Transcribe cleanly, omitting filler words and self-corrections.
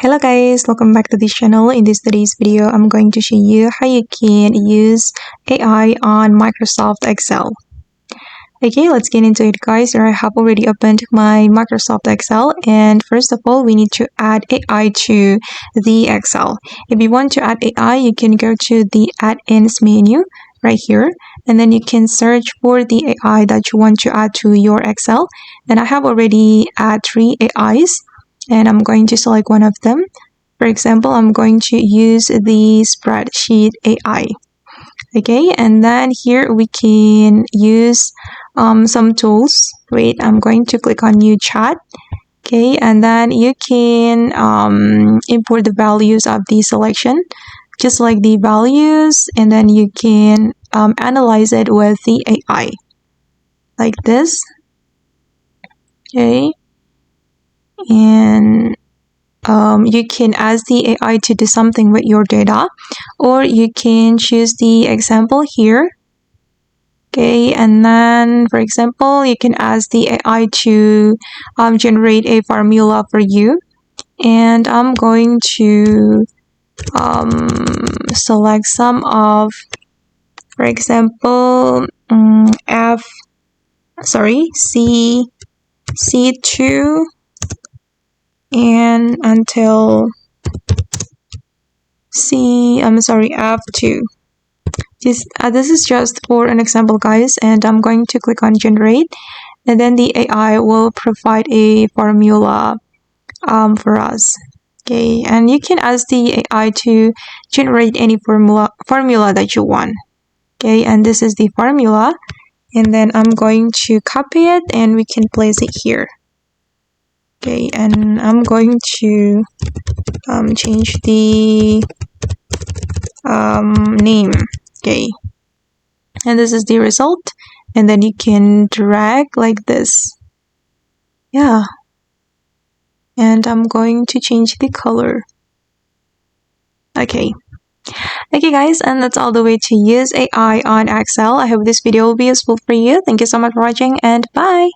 Hello guys, welcome back to this channel. In today's video, I'm going to show you how you can use AI on Microsoft Excel. Okay, let's get into it guys. Here I have already opened my Microsoft Excel, and first of all, we need to add AI to the Excel. If you want to add AI, you can go to the add-ins menu right here, and then you can search for the AI that you want to add to your Excel. And I have already added 3 AIs. And I'm going to select one of them. For example, I'm going to use the spreadsheet AI. Okay, and then here we can use some tools. Wait, I'm going to click on new chat. Okay, and then you can import the values of the selection, just like the values, and then you can analyze it with the AI, like this. Okay. And you can ask the AI to do something with your data, or you can choose the example here. Okay, and then for example, you can ask the AI to generate a formula for you. And I'm going to select some of, for example, C2 and until F2. This is just for an example guys, and I'm going to click on generate, and then the AI will provide a formula for us. Okay, and you can ask the AI to generate any formula that you want. Okay, and this is the formula, and then I'm going to copy it and we can place it here. Okay, and I'm going to change the name. Okay, and this is the result, and then you can drag like this. Yeah, and I'm going to change the color. Okay guys, and that's all the way to use AI on Excel. I hope this video will be useful for you. Thank you so much for watching, and bye.